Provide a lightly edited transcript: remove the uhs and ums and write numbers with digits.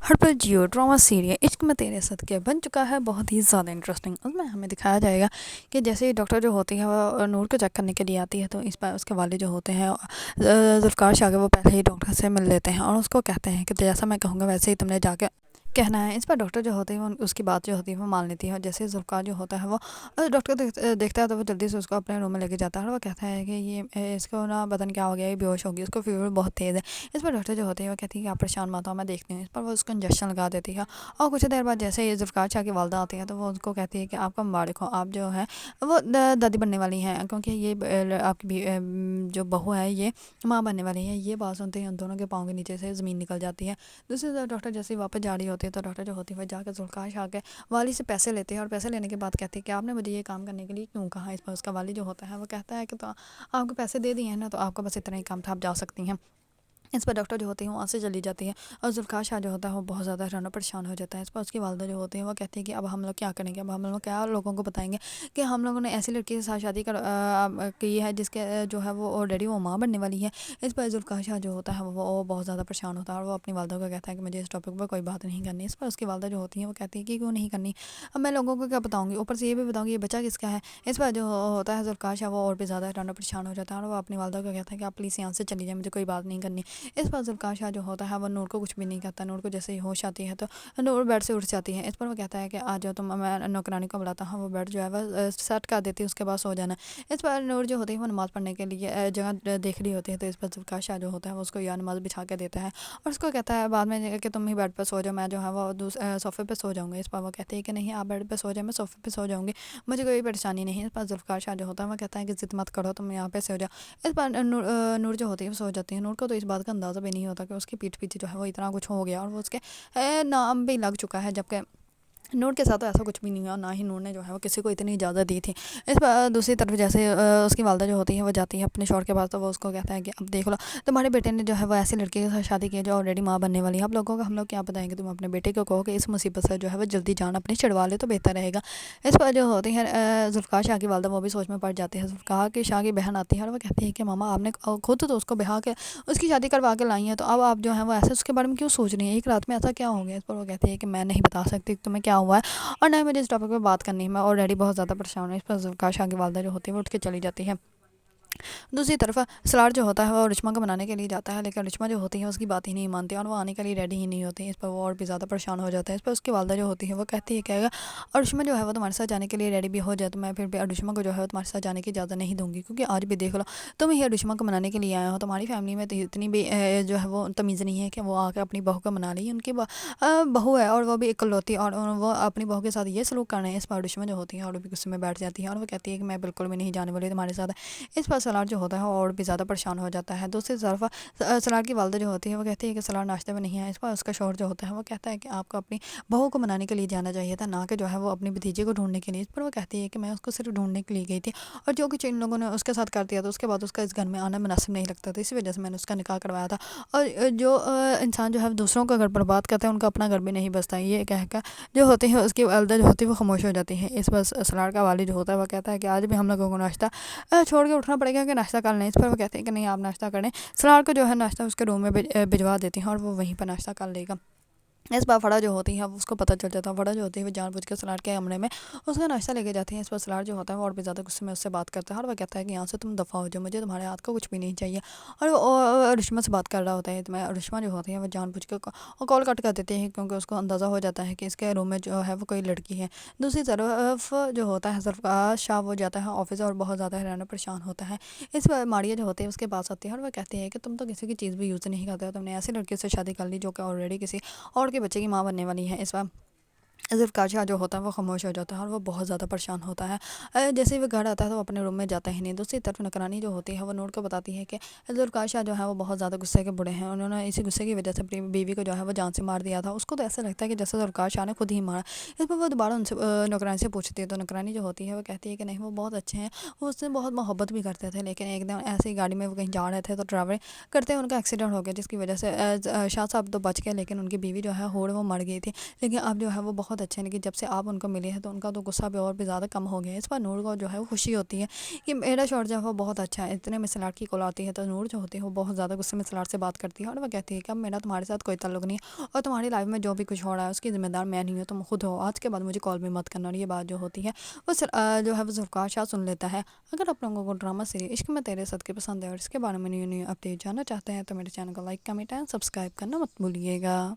ہر پر Jio drama serial عشق میں تیرے صدقے بن چکا ہے بہت ہی زیادہ انٹرسٹنگ۔ اس میں ہمیں دکھایا جائے گا کہ جیسے ڈاکٹر جو ہوتی ہے وہ نور کو چیک کرنے کے لیے آتی ہے، تو اس پر اس کے والد جو ہوتے ہیں ذوالفقار شاہ کے، وہ پہلے ہی ڈاکٹر سے مل لیتے ہیں اور اس کو کہتے ہیں کہ جیسا میں کہوں گا ویسے ہی تم نے جا کے کہنا ہے۔ اس پر ڈاکٹر جو ہوتے ہیں وہ اس کی بات جو ہوتی ہے وہ مان لیتی ہے، اور جیسے ذوالفقار جو ہوتا ہے وہ ڈاکٹر دیکھتا ہے تو وہ جلدی سے اس کو اپنے روم میں لے کے جاتا ہے، اور وہ کہتا ہے کہ یہ اس کو نا بدن کیا ہو گیا، یہ بیہوش ہوگی، اس کو فیور بہت تیز ہے۔ اس پر ڈاکٹر جو ہوتے ہیں وہ کہتی ہے کہ آپ پریشان مت ہو، میں دیکھتی ہوں۔ اس پر وہ اس کو انجیکشن لگا دیتی ہے، اور کچھ دیر بعد جیسے یہ ذوالفقار شاہ کی والدہ آتی ہے تو وہ اس کو کہتی ہے کہ آپ کا مبارک ہو، آپ جو ہے وہ دادی بننے والی ہیں، کیونکہ یہ آپ کی جو بہو ہے یہ ماں بننے والی ہے۔ یہ بات سنتے ہی ان دونوں کے پاؤں کے نیچے سے زمین نکل جاتی ہے۔ دوسری طرف ڈاکٹر جیسے ہی واپس جا رہی ہوتی ہے تو ڈاکٹر جو ہوتی ہے وہ جا کے ذوالفقار شاہ کے والد سے پیسے لیتے ہیں، اور پیسے لینے کے بعد کہتی ہے کہ آپ نے مجھے یہ کام کرنے کے لیے کیوں کہا۔ اس پر اس کا والد جو ہوتا ہے وہ کہتا ہے کہ تو آپ کو پیسے دے دیے ہیں نا، تو آپ کا بس اتنا ہی کام تھا، آپ جا سکتی ہیں۔ اس پر ڈاکٹر جو ہوتی ہے وہاں سے چلی جاتی ہے، اور ذوالفقار شاہ جو ہوتا ہے وہ بہت زیادہ حیران و پریشان ہو جاتا ہے۔ اس پر اس کی والدہ جو ہوتی ہے وہ کہتی ہے کہ اب ہم لوگ کیا کریں گے، اب ہم لوگ کیا لوگوں کو بتائیں گے کہ ہم لوگوں نے ایسی لڑکی کے ساتھ شادی کی ہے جس کے جو ہے وہ آلریڈی وہ ماں بننے والی ہے۔ اس پر ذوالفقار شاہ جو ہوتا ہے وہ بہت زیادہ پریشان ہوتا ہے، اور وہ اپنی والدہ کو کہتا ہے کہ مجھے اس ٹاپک پر کوئی بات نہیں کرنی۔ اس پر اس کی والدہ جو ہوتی ہے وہ کہتی ہے کہ کیوں نہیں کرنی، اب میں لوگوں کو کیا بتاؤں گی، اوپر سے یہ بھی بتاؤں گی یہ بچہ کس کا ہے۔ اس پر جو ہوتا ہے ذوالفقار شاہ وہ اور بھی زیادہ حیران و پریشان ہو جاتا ہے، اور وہ اپنی والدہ کو کہتا ہے کہ آپ پلیز یہاں سے چلی جائیں، مجھے کوئی بات نہیں کرنی۔ اس پر ذوالفقار شاہ جو ہوتا ہے وہ نور کو کچھ بھی نہیں کہتا۔ نور کو جیسے ہی ہوش آتی ہے تو نور بیڈ سے اٹھ جاتی ہے۔ اس پر وہ کہتا ہے کہ آ جاؤ تم، میں نوکرانی کو بلاتا ہوں، وہ بیڈ جو ہے وہ سیٹ کر دیتی ہے، اس کے بعد سو جانا ہے۔ اس پر نور جو ہوتی ہے وہ نماز پڑھنے کے لیے جگہ دیکھ رہی ہوتی ہے، تو اس پر ذوالفقار شاہ جو ہوتا ہے وہ اس کو یا نماز بچھا کے دیتا ہے، اور اس کو کہتا ہے بعد میں کہ تم ہی بیڈ پہ سو جاؤ، میں جو ہے وہ صوفے پہ سو جاؤں گی۔ اس پر وہ کہتی ہے کہ نہیں، آپ بیڈ پہ سو جاؤ، میں صوفے پہ سو جاؤں گی، مجھے کوئی پریشانی نہیں ہے۔ اس پر ذوالفقار شاہ جو ہوتا ہے وہ کہتا ہے کہ ضد مت کرو، تم یہاں پہ سو جاؤ۔ اس پر نور جو ہوتی ہے وہ سو جاتی ہے۔ نور کو تو اس بات کا اندازہ بھی نہیں ہوتا کہ اس کی پیٹھ پیچھے جو ہے وہ اتنا کچھ ہو گیا، اور وہ اس کے نام بھی لگ چکا ہے، جبکہ نور کے ساتھ تو ایسا کچھ بھی نہیں ہوا، اور نہ ہی نور نے جو ہے وہ کسی کو اتنی اجازت دی تھی۔ اس پر دوسری طرف جیسے اس کی والدہ جو ہوتی ہے وہ جاتی ہے اپنے شوہر کے پاس، تو وہ اس کو کہتا ہے کہ اب دیکھ لو تمہارے بیٹے نے جو ہے وہ ایسی لڑکی کے ساتھ شادی کی ہے جو آلریڈی ماں بننے والی ہے، اب لوگوں کو ہم لوگ کیا بتائیں گے، تم اپنے بیٹے کو کہو کہ اس مصیبت سے جو ہے وہ جلدی جان اپنی چھڑوا لے تو بہتر رہے گا۔ اس پر جو ہوتی ہے ذوالفقار شاہ کی والدہ وہ بھی سوچ میں پڑ جاتی ہے۔ ذوالفقار کی شاہ کی بہن آتی ہے، اور وہ کہتی ہے کہ ماما آپ نے خود تو اس کو بہا کے اس کی شادی کروا کے لائی ہیں، تو اب آپ جو ہیں وہ ایسے اس کے بارے میں کیوں سوچ رہی ہیں، ایک رات میں ایسا کیا ہو گیا۔ اس پر وہ کہتی ہے کہ میں نہیں بتا سکتی تمہیں کیا ہوا ہے، اور نہ ہی مجھے اس ٹاپک پہ بات کرنی ہے، میں آلریڈی بہت زیادہ پریشان ہوں۔ اس پر ذوالفقار شاہ کی والدہ جو ہوتی ہے وہ اٹھ کے چلی جاتی ہے۔ دوسری طرف سلار جو ہوتا ہے وہ رشمہ کو منانے کے لیے جاتا ہے، لیکن رشمہ جو ہوتی ہے اس کی بات ہی نہیں مانتی، اور وہ آنے کے لیے ریڈی ہی نہیں ہوتی۔ اس پر وہ اور بھی زیادہ پریشان ہو جاتا ہے۔ اس پر اس کی والدہ جو ہوتی ہے وہ کہتی ہے کہ اور رشمہ جو ہے وہ تمہارے ساتھ جانے کے لیے ریڈی بھی ہو جائے تو میں پھر بھی رشمہ کو جو ہے تمہارے ساتھ جانے کی اجازت نہیں دوں گی، کیونکہ آج بھی دیکھ لو تم ہی رشمہ کو منانے کے لیے آئے ہو، تمہاری فیملی میں تو اتنی بھی جو ہے وہ تمیز نہیں ہے کہ وہ آ کے اپنی بہو کو منا لی۔ ان کی بہو ہے اور وہ بھی اکلوتی، اور وہ اپنی بہو کے ساتھ یہ سلوک کر رہے ہیں۔ اس پر رشمہ جو ہوتی ہے اور بھی غصے میں بیٹھ جاتی ہے، اور وہ کہتی ہے کہ میں بالکل بھی نہیں جانے والی تمہارے ساتھ۔ اس پر سلار جو ہوتا ہے اور بھی زیادہ پریشان ہو جاتا ہے۔ دوسری طرف سلار کی والدہ جو ہوتی ہے وہ کہتی ہے کہ سلار ناشتے میں نہیں ہے۔ اس پر اس کا شوہر جو ہوتا ہے وہ کہتا ہے کہ آپ کو اپنی بہو کو منانے کے لیے جانا چاہیے تھا، نہ کہ جو ہے وہ اپنی بھتیجے کو ڈھونڈنے کے لیے۔ اس پر وہ کہتی ہے کہ میں اس کو صرف ڈھونڈنے کے لیے گئی تھی، اور جو کچھ ان لوگوں نے اس کے ساتھ کر دیا تو اس کے بعد اس کا اس گھر میں آنا مناسب نہیں لگتا تھا، اسی وجہ سے میں نے اس کا نکاح کروایا تھا۔ اور جو انسان جو ہے دوسروں کا گھر برباد کرتا ہے ان کا اپنا گھر بھی نہیں بستا، یہ کہہ کر جو ہوتی ہے اس کی والدہ جو ہوتی ہے وہ خاموش ہو جاتی ہے۔ اس پر سلار کا والد جو ہوتا ہے وہ کہتا ہے کہ آج بھی ہم لوگوں کو ناشتہ چھوڑ کے اٹھنا پڑے گا کہ ناشتہ کر لیں۔ اس پر وہ کہتے ہیں کہ نہیں، آپ ناشتہ کریں۔ سلار کو جو ہے ناشتہ اس کے روم میں بھجوا دیتی ہیں، اور وہ وہیں پر ناشتہ کر لے گا۔ اس پر فڑا جو ہوتی ہے اس کو پتہ چل جاتا ہے، فڑا جو ہوتی ہے وہ جان بوجھ کے سلار کے کمرے میں اس کا ناشتہ لے کے جاتی ہے۔ اس پر سلار جو ہوتا ہے وہ اور بھی زیادہ غصے میں اس سے بات کرتا ہے، اور وہ کہتا ہے کہ یہاں سے تم دفع ہو جاؤ، مجھے تمہارے ہاتھ کا کچھ بھی نہیں چاہیے۔ اور وہ رشمہ سے بات کر رہا ہوتا ہے، رشمہ جو ہوتی ہے وہ جان بوجھ کے کال کٹ کر دیتے ہیں، کیونکہ اس کو اندازہ ہو جاتا ہے کہ اس کے روم میں جو ہے وہ کوئی لڑکی ہے۔ دوسری طرف جو ہوتا ہے ذوالفقار شاہ وہ جاتا ہے آفس اور بہت زیادہ حیران و پریشان ہوتا ہے۔ اس پر ماریہ جو ہوتی ہے اس کے پاس آتی ہے، اور وہ کہتی ہے کہ تم تو کسی کی چیز بھی یوز نہیں کرتے ہو، تم نے ایسی لڑکی سے شادی کر لی جو کہ آلریڈی کسی اور کے بچے کی ماں بننے والی ہے۔ اس پر ذوالفقار شاہ جو ہوتا ہے وہ خاموش ہو جاتا ہے، اور وہ بہت زیادہ پریشان ہوتا ہے۔ جیسے ہی وہ گھر آتا ہے تو وہ اپنے روم میں جاتا ہی نہیں۔ دوسری طرف نوکرانی جو ہوتی ہے وہ نور کو بتاتی ہے کہ ذوالفقار شاہ جو ہے وہ بہت زیادہ غصے کے بڑے ہیں، انہوں نے اسی غصے کی وجہ سے اپنی بیوی کو جو ہے وہ جان سے مار دیا تھا۔ اس کو تو ایسا لگتا ہے کہ جیسے ذوالفقار شاہ نے خود ہی مارا۔ اس پر وہ دوبارہ ان سے نوکرانی سے پوچھتی ہے، تو نوکرانی جو ہوتی ہے وہ کہتی ہے کہ نہیں، وہ بہت اچھے ہیں، وہ اس سے بہت محبت بھی کرتے تھے، لیکن ایک دن ایسی گاڑی میں وہ کہیں جا رہے تھے تو ڈرائیور کرتے ان کا ایکسیڈنٹ ہو گیا، جس کی وجہ سے شاہ صاحب تو بچ گئے، لیکن ان کی بیوی جو ہے وہ مر گئی تھی۔ لیکن اب جو ہے وہ بہت اچھے ہیں، لیکن جب سے آپ ان کو ملے ہیں تو ان کا تو غصہ بھی اور بھی زیادہ کم ہو گیا ہے۔ اس پر نور کو جو ہے وہ خوشی ہوتی ہے کہ میرا شوہر جو ہے وہ بہت اچھا ہے۔ اتنے میں سلاٹ کی کال آتی ہے تو نور جو ہوتی ہے وہ بہت زیادہ غصے میں سلاٹ سے بات کرتی ہے اور وہ کہتی ہے کہ اب میرا تمہارے ساتھ کوئی تعلق نہیں ہے اور تمہاری لائف میں جو بھی کچھ ہو رہا ہے اس کی ذمہ دار میں نہیں ہوں، تم خود ہو، آج کے بعد مجھے کال بھی مت کرنا۔ اور یہ بات جو ہوتی ہے وہ جو ہے وہ ذوالفقار شاہ سن لیتا ہے۔ اگر آپ لوگوں کو ڈرامہ سیریز عشق میں تیرے صدقے پسند ہے اور اس کے بارے میں نیو اپڈیٹ جاننا چاہتے ہیں تو میرے چینل کو لائک کمنٹ اینڈ سبسکرائب کرنا مت بھولیے گا۔